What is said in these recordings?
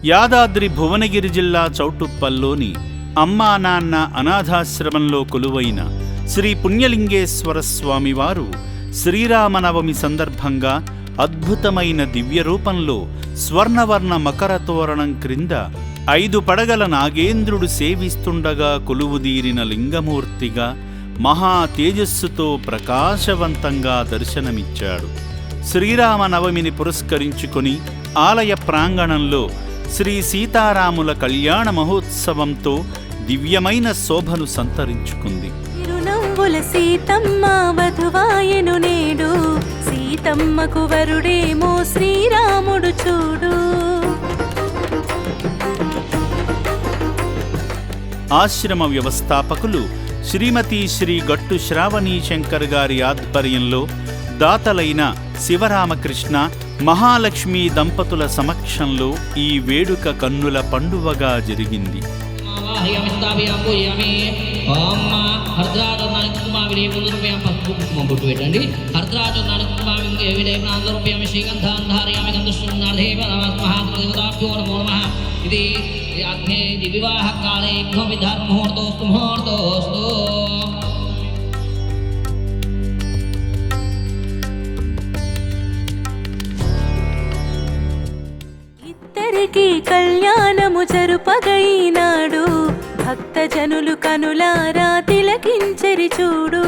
యాదాద్రి భువనగిరి జిల్లా చౌటుప్పల్లోని అమ్మా నాన్న అనాథాశ్రమంలో కొలువైన శ్రీ పుణ్యలింగేశ్వర స్వామివారు శ్రీరామనవమి సందర్భంగా అద్భుతమైన దివ్యరూపంలో స్వర్ణవర్ణ మకర తోరణం క్రింద 5 పడగల నాగేంద్రుడు సేవిస్తుండగా కొలువుదీరిన లింగమూర్తిగా మహా తేజస్సుతో ప్రకాశవంతంగా దర్శనమిచ్చాడు. శ్రీరామనవమిని పురస్కరించుకొని ఆలయ ప్రాంగణంలో శ్రీ సీతారాముల కళ్యాణ మహోత్సవంతో దివ్యమైన శోభను సంతరించుకుంది. సీతమ్మ వధువాయను నేడు, సీతమ్మకు వరుడేమో శ్రీరాముడు చూడు. ఆశ్రమ వ్యవస్థాపకులు శ్రీమతి శ్రీ గట్టు శ్రావణీ శంకర్ గారి ఆధ్వర్యంలో దాతలైన శివరామకృష్ణ, మహాలక్ష్మి దంపతుల సమక్షంలో ఈ వేడుక కన్నుల పండువగా జరిగింది. ఇద్దరికి కళ్యాణము జరుపగైనాడు, భక్తజనులు కనులారా తిలకించరి చూడు.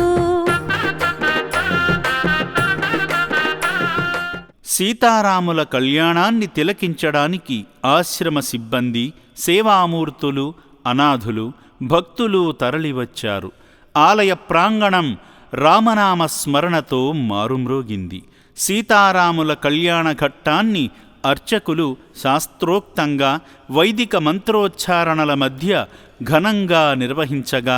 సీతారాముల కళ్యాణాన్ని తిలకించడానికి ఆశ్రమ సిబ్బంది, సేవామూర్తులు, అనాథులు, భక్తులు తరలివచ్చారు. ఆలయ ప్రాంగణం రామనామ స్మరణతో మారుమ్రోగింది. సీతారాముల కళ్యాణ ఘట్టాన్ని అర్చకులు శాస్త్రోక్తంగా వైదిక మంత్రోచ్చారణల మధ్య ఘనంగా నిర్వహించగా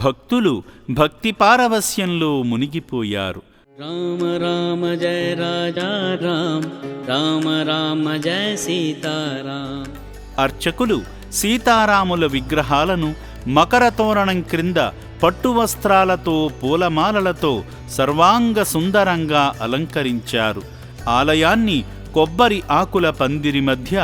భక్తులు భక్తి పారవస్యంలో మునిగిపోయారు. రామ రామ జయ రాజా రామ్, రామ రామ జయ సీతారాం. అర్చకులు సీతారాముల విగ్రహాలను మకర తోరణం క్రింద పట్టు వస్త్రాలతో పూలమాలలతో సర్వాంగ సుందరంగా అలంకరించారు. ఆలయాన్ని కొబ్బరి ఆకుల పందిరి మధ్య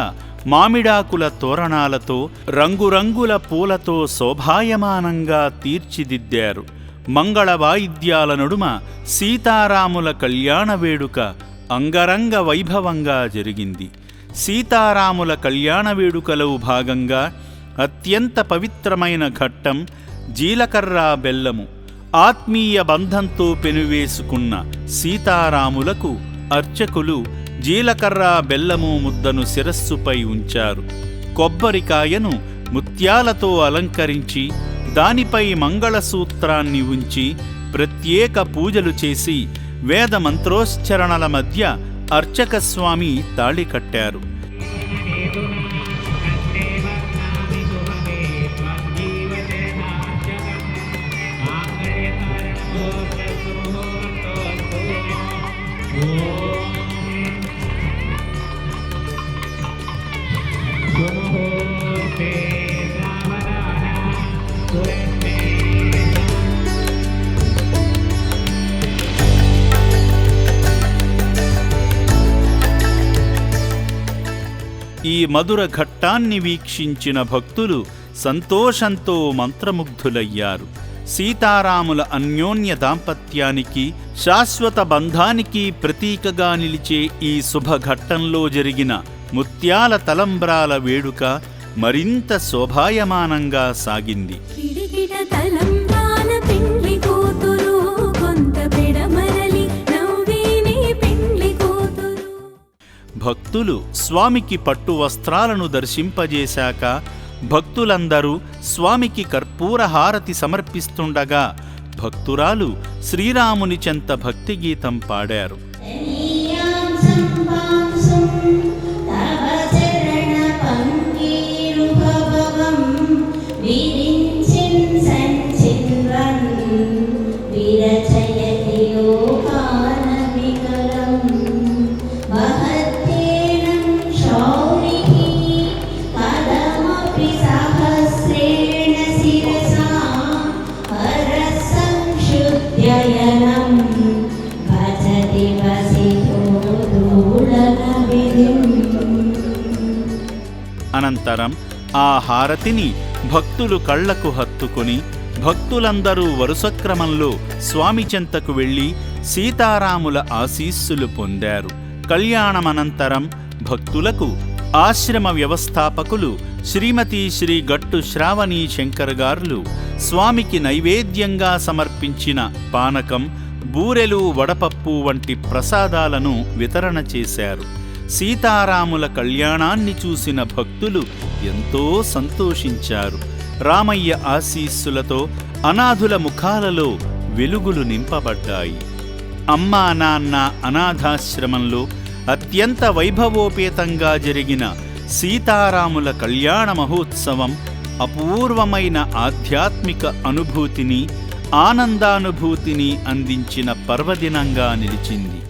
మామిడాకుల తోరణాలతో రంగురంగుల పూలతో శోభాయమానంగా తీర్చిదిద్దారు. మంగళ వాయిద్యాల నడుమ సీతారాముల కళ్యాణ వేడుక అంగరంగ వైభవంగా జరిగింది. సీతారాముల కళ్యాణ వేడుకలో భాగంగా అత్యంత పవిత్రమైన ఘట్టం జీలకర్ర బెల్లము. ఆత్మీయ బంధంతో పెనువేసుకున్న సీతారాములకు అర్చకులు జీలకర్ర బెల్లము ముద్దను శిరస్సుపై ఉంచారు. కొబ్బరికాయను ముత్యాలతో అలంకరించి దానిపై మంగళసూత్రాన్ని ఉంచి ప్రత్యేక పూజలు చేసి వేద మంత్రోచ్చరణల మధ్య అర్చక స్వామి తాళి కట్టారు. ఈ మధుర ఘట్టాన్ని వీక్షించిన భక్తులు సంతోషంతో మంత్రముగ్ధులయ్యారు. సీతారాముల అన్యోన్య దాంపత్యానికి, శాశ్వత బంధానికి ప్రతీకగా నిలిచే ఈ శుభఘట్టంలో జరిగిన ముత్యాల తలంబ్రాల వేడుక మరింత శోభాయమానంగా సాగింది. భక్తులు స్వామికి పట్టు వస్త్రాలను దర్శింపజేశాక భక్తులందరూ స్వామికి కర్పూర హారతి సమర్పిస్తుండగా భక్తురాలు శ్రీరాముని చెంత భక్తి గీతం పాడారు. భజతి వసితో దూళన అనంతరం ఆ హారతిని భక్తులు కళ్లకు హత్తుకొని భక్తులందరూ వరుసక్రమంలో స్వామి చెంతకు వెళ్లి సీతారాముల ఆశీస్సులు పొందారు. కళ్యాణమనంతరం భక్తులకు ఆశ్రమ వ్యవస్థాపకులు శ్రీమతి శ్రీ గట్టు శ్రావణీ శంకర్ గారులు స్వామికి నైవేద్యంగా సమర్పించిన పానకం, బూరెలు, వడపప్పు వంటి ప్రసాదాలను వితరణ చేశారు. సీతారాముల కళ్యాణాన్ని చూసిన భక్తులు ఎంతో సంతోషించారు. రామయ్య ఆశీస్సులతో అనాథుల ముఖాలలో వెలుగులు నింపబడ్డాయి. అమ్మా నాన్న అనాథాశ్రమంలో అత్యంత వైభవోపేతంగా జరిగిన సీతారాముల కళ్యాణ మహోత్సవం అపూర్వమైన ఆధ్యాత్మిక అనుభూతిని, ఆనందానుభూతిని అందించిన పర్వదినంగా నిలిచింది.